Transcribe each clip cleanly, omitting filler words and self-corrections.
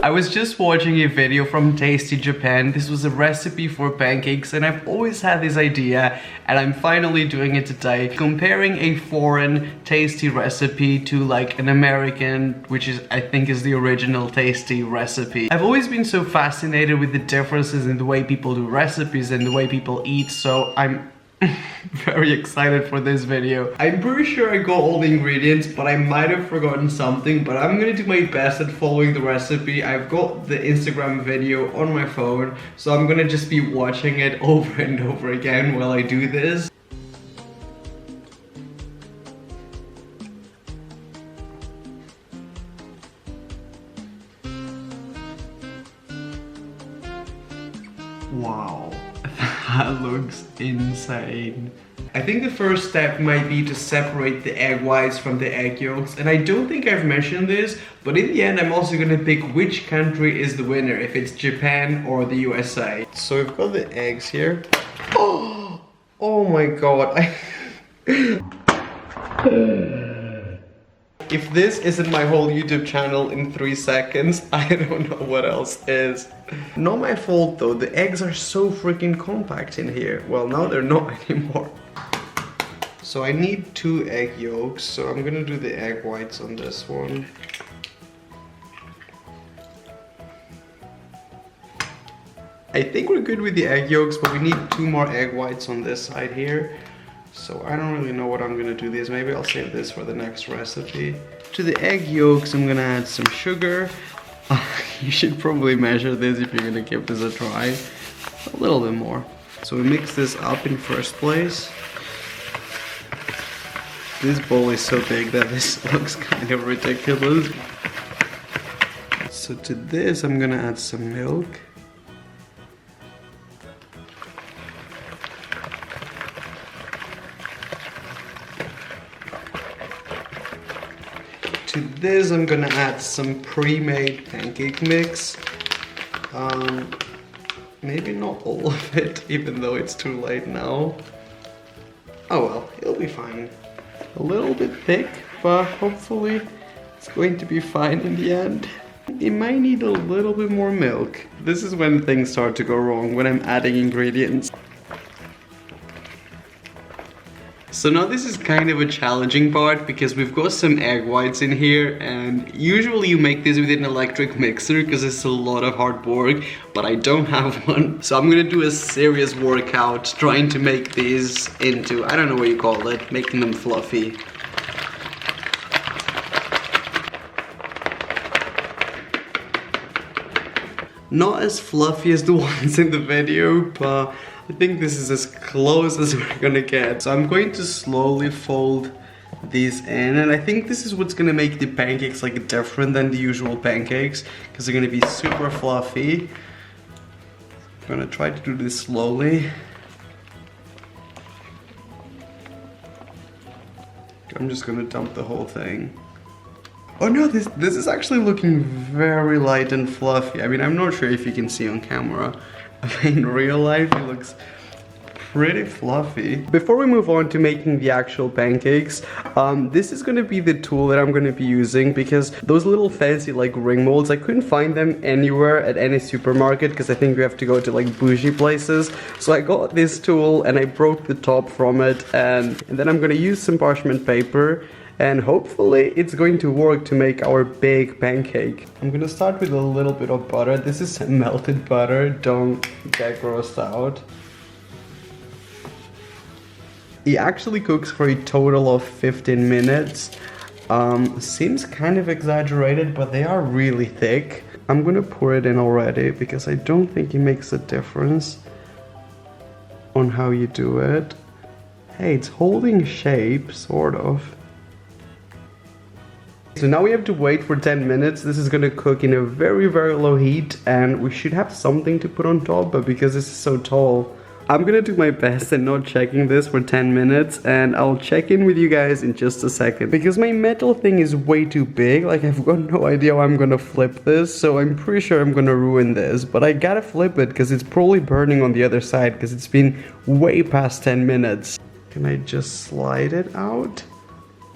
I was just watching a video from Tasty Japan. This was a recipe for pancakes and I've always had this idea and I'm finally doing it today. Comparing a foreign tasty recipe to like an American, which is I think is the original tasty recipe. I've always been so fascinated with the differences in the way people do recipes and the way people eat, so I'm very excited for this video. I'm pretty sure I got all the ingredients, but I might have forgotten something, but I'm gonna do my best at following the recipe. I've got the Instagram video on my phone, so I'm gonna just be watching it over and over again while I do this. Wow, that looks insane. I think the first step might be to separate the egg whites from the egg yolks, and I don't think I've mentioned this, but in the end I'm also gonna pick which country is the winner, if it's Japan or the USA. So we've got the eggs here. Oh my god. If this isn't my whole YouTube channel in 3 seconds, I don't know what else is. Not my fault though, the eggs are so freaking compact in here. Well, now they're not anymore. So I need 2 egg yolks, so I'm gonna do the egg whites on this one. I think we're good with the egg yolks, but we need 2 more egg whites on this side here. So I don't really know what I'm gonna do this. Maybe I'll save this for the next recipe. To the egg yolks, I'm gonna add some sugar. You should probably measure this if you're gonna give this a try. A little bit more. So we mix this up in first place. This bowl is so big that this looks kind of ridiculous. So to this, I'm gonna add some milk. To this I'm gonna add some pre-made pancake mix. Maybe not all of it, even though it's too late now. Oh well, it'll be fine. A little bit thick, but hopefully it's going to be fine in the end. It might need a little bit more milk. This is when things start to go wrong, when I'm adding ingredients. So now this is kind of a challenging part because we've got some egg whites in here, and usually you make this with an electric mixer because it's a lot of hard work, but I don't have one. So I'm gonna do a serious workout trying to make these into, I don't know what you call it, making them fluffy. Not as fluffy as the ones in the video, but I think this is as close as we're gonna get. So I'm going to slowly fold these in, and I think this is what's gonna make the pancakes like different than the usual pancakes, because they're gonna be super fluffy. I'm gonna try to do this slowly. I'm just gonna dump the whole thing. Oh no, this is actually looking very light and fluffy. I mean, I'm not sure if you can see on camera. In real life, it looks pretty fluffy. Before we move on to making the actual pancakes, this is gonna be the tool that I'm gonna be using, because those little fancy like ring molds, I couldn't find them anywhere at any supermarket because I think you have to go to like bougie places. So I got this tool and I broke the top from it, and then I'm gonna use some parchment paper. And hopefully it's going to work to make our big pancake. I'm gonna start with a little bit of butter. This is melted butter, don't get grossed out. It actually cooks for a total of 15 minutes. Seems kind of exaggerated, but they are really thick. I'm gonna pour it in already because I don't think it makes a difference on how you do it. Hey, it's holding shape, sort of. So now we have to wait for 10 minutes. This is gonna cook in a very, very low heat, and we should have something to put on top, but because this is so tall, I'm gonna do my best and not checking this for 10 minutes, and I'll check in with you guys in just a second. Because my metal thing is way too big, like I've got no idea how I'm gonna flip this, so I'm pretty sure I'm gonna ruin this, but I gotta flip it because it's probably burning on the other side because it's been way past 10 minutes. Can I just slide it out?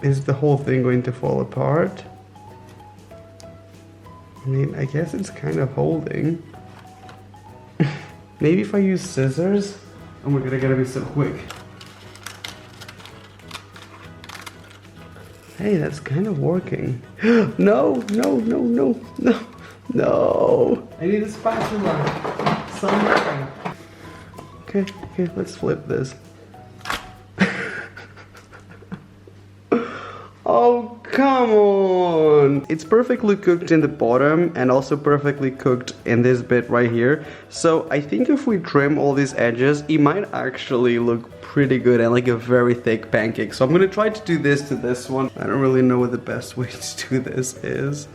Is the whole thing going to fall apart? I mean, I guess it's kind of holding. Maybe if I use scissors? Oh my god, I gotta be so quick. Hey, that's kind of working. No, no, no, no, no, no. I need a spatula. Somewhere. Okay, okay, let's flip this. Oh, come on! It's perfectly cooked in the bottom and also perfectly cooked in this bit right here. So I think if we trim all these edges, it might actually look pretty good and like a very thick pancake. So I'm gonna try to do this to this one. I don't really know what the best way to do this is.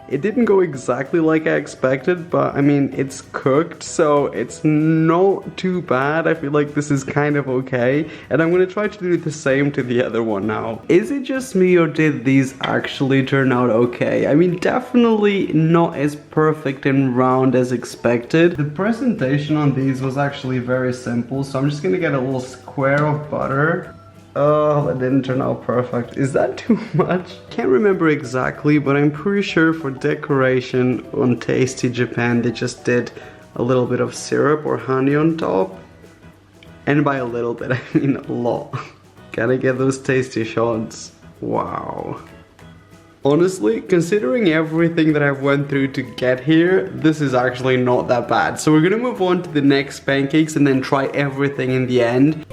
It didn't go exactly like I expected, but I mean, it's cooked, so it's not too bad. I feel like this is kind of okay. And I'm gonna try to do the same to the other one now. Is it just me or did these actually turn out okay? I mean, definitely not as perfect and round as expected. The presentation on these was actually very simple, so I'm just gonna get a little square of butter. Oh, that didn't turn out perfect. Is that too much? Can't remember exactly, but I'm pretty sure for decoration on Tasty Japan, they just did a little bit of syrup or honey on top. And by a little bit, I mean a lot. Gotta get those tasty shots. Wow. Honestly, considering everything that I've went through to get here, this is actually not that bad. So we're gonna move on to the next pancakes and then try everything in the end.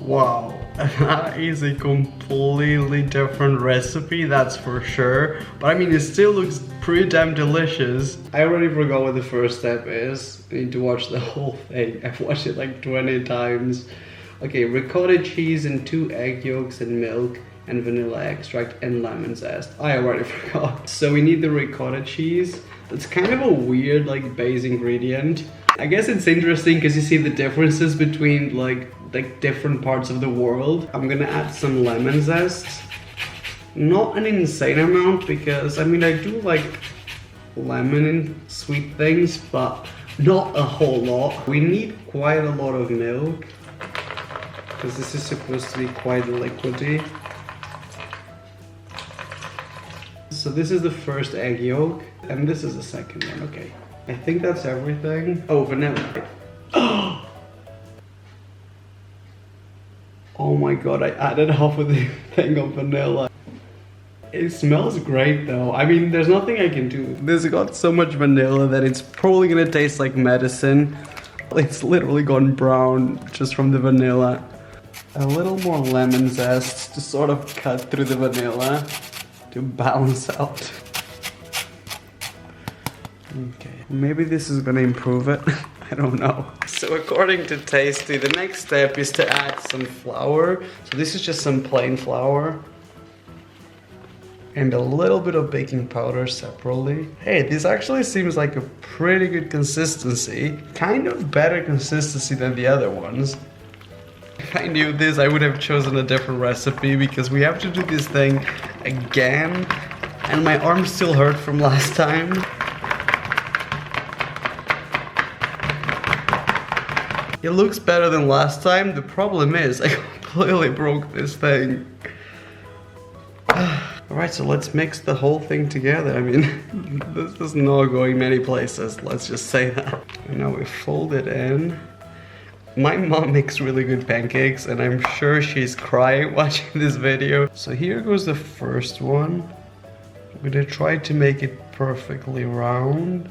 Wow, that is a completely different recipe, that's for sure. But I mean, it still looks pretty damn delicious. I already forgot what the first step is. I need to watch the whole thing. I've watched it like 20 times. Okay, ricotta cheese and 2 egg yolks and milk and vanilla extract and lemon zest. I already forgot. So we need the ricotta cheese. That's kind of a weird like base ingredient. I guess it's interesting because you see the differences between like different parts of the world. I'm gonna add some lemon zest. Not an insane amount because I mean I do like lemon in sweet things, but not a whole lot. We need quite a lot of milk because this is supposed to be quite liquidy. So this is the first egg yolk and this is the second one. Okay, I think that's everything. Oh, vanilla. Oh my god, I added half of the thing of vanilla. It smells great though. I mean, there's nothing I can do. This got so much vanilla that it's probably gonna taste like medicine. It's literally gone brown just from the vanilla. A little more lemon zest to sort of cut through the vanilla to balance out. Okay, maybe this is gonna improve it. I don't know. So according to Tasty, the next step is to add some flour. So this is just some plain flour. And a little bit of baking powder separately. Hey, this actually seems like a pretty good consistency. Kind of better consistency than the other ones. If I knew this, I would have chosen a different recipe because we have to do this thing again. And my arm still hurt from last time. It looks better than last time. The problem is I completely broke this thing. Alright, so let's mix the whole thing together. I mean, this is not going many places, let's just say that. And now we fold it in. My mom makes really good pancakes and I'm sure she's crying watching this video. So here goes the first one. I'm gonna try to make it perfectly round.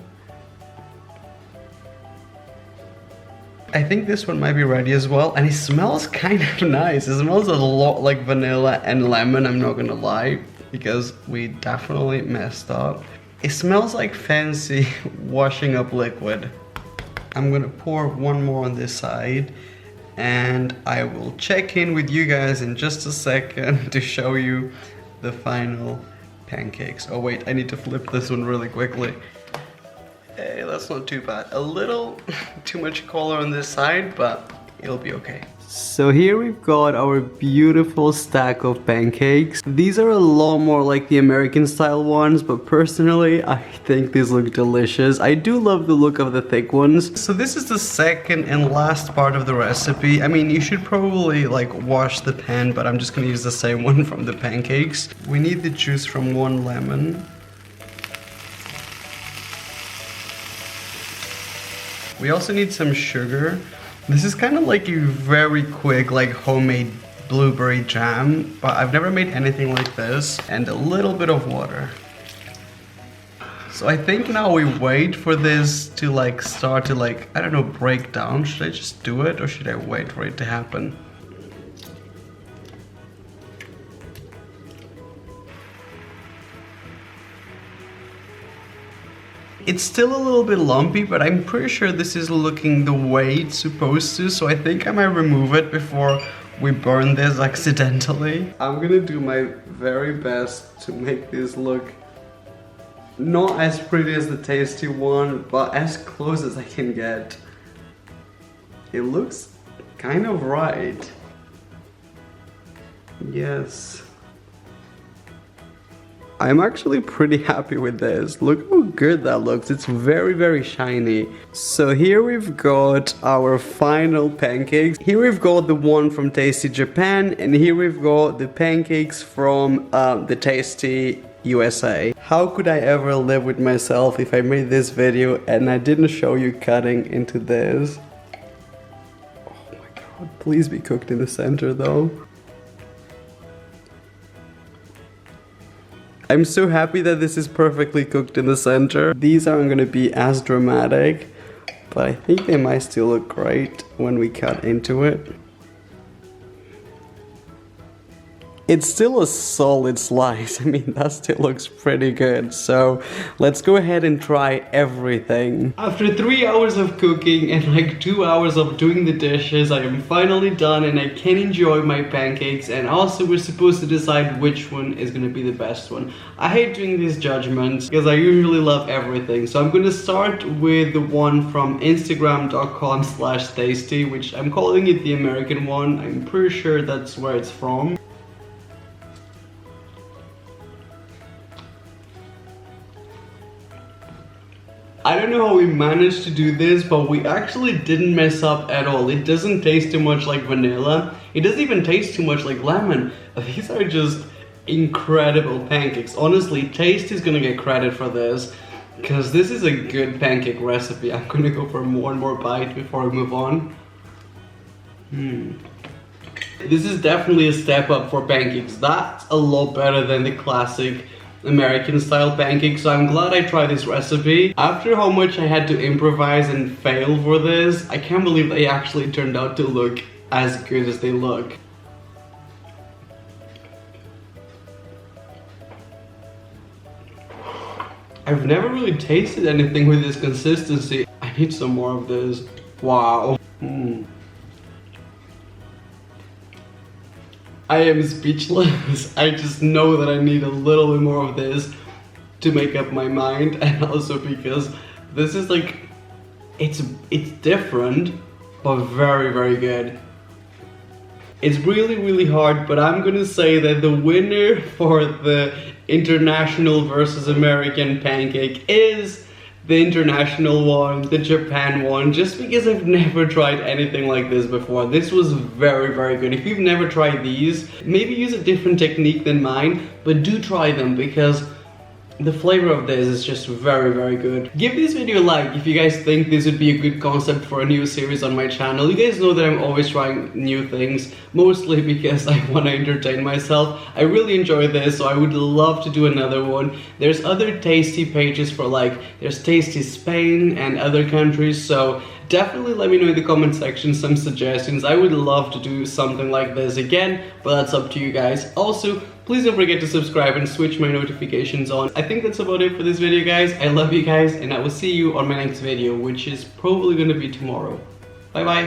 I think this one might be ready as well, and it smells kind of nice. It smells a lot like vanilla and lemon, I'm not gonna lie, because we definitely messed up. It smells like fancy washing up liquid. I'm gonna pour one more on this side, and I will check in with you guys in just a second to show you the final pancakes. Oh wait, I need to flip this one really quickly. Hey, that's not too bad. A little too much color on this side, but it'll be okay. So here we've got our beautiful stack of pancakes. These are a lot more like the American style ones, but personally I think these look delicious. I do love the look of the thick ones. So this is the second and last part of the recipe. I mean, you should probably like wash the pan, but I'm just gonna use the same one from the pancakes. We need the juice from 1 lemon. We also need some sugar. This is kind of like a very quick, like homemade blueberry jam, but I've never made anything like this. And a little bit of water. So I think now we wait for this to like start to like, I don't know, break down. Should I just do it or should I wait for it to happen? It's still a little bit lumpy, but I'm pretty sure this is looking the way it's supposed to, so I think I might remove it before we burn this accidentally. I'm gonna do my very best to make this look not as pretty as the tasty one, but as close as I can get. It looks kind of right. Yes. I'm actually pretty happy with this. Look how good that looks. It's very, very shiny. So here we've got our final pancakes. Here we've got the one from Tasty Japan, and here we've got the pancakes from the Tasty USA. How could I ever live with myself if I made this video and I didn't show you cutting into this? Oh my god, please be cooked in the center though. I'm so happy that this is perfectly cooked in the center. These aren't gonna be as dramatic, but I think they might still look great when we cut into it. It's still a solid slice. I mean, that still looks pretty good. So let's go ahead and try everything. After 3 hours of cooking and like 2 hours of doing the dishes, I am finally done and I can enjoy my pancakes. And also we're supposed to decide which one is gonna be the best one. I hate doing these judgments because I usually love everything. So I'm gonna start with the one from Instagram.com/tasty, which I'm calling it the American one. I'm pretty sure that's where it's from. I don't know how we managed to do this, but we actually didn't mess up at all. It doesn't taste too much like vanilla. It doesn't even taste too much like lemon. These are just incredible pancakes. Honestly, Tasty is gonna get credit for this because this is a good pancake recipe. I'm gonna go for more and more bite before I move on. This is definitely a step up for pancakes. That's a lot better than the classic American style pancakes, so I'm glad I tried this recipe. After how much I had to improvise and fail for this, I can't believe they actually turned out to look as good as they look. I've never really tasted anything with this consistency. I need some more of this. Wow. I am speechless. I just know that I need a little bit more of this to make up my mind, and also because this is like, it's different, but very, very good. It's really, really hard, but I'm gonna say that the winner for the international versus American pancake is the international one, the Japan one, just because I've never tried anything like this before. This was very, very good. If you've never tried these, maybe use a different technique than mine, but do try them because the flavor of this is just very, very good. Give this video a like if you guys think this would be a good concept for a new series on my channel. You guys know that I'm always trying new things, mostly because I want to entertain myself. I really enjoy this, so I would love to do another one. There's other Tasty pages for like, there's Tasty Spain and other countries, so definitely let me know in the comment section some suggestions. I would love to do something like this again, but that's up to you guys. Also, please don't forget to subscribe and switch my notifications on. I think that's about it for this video, guys. I love you guys, and I will see you on my next video, which is probably gonna be tomorrow. Bye bye.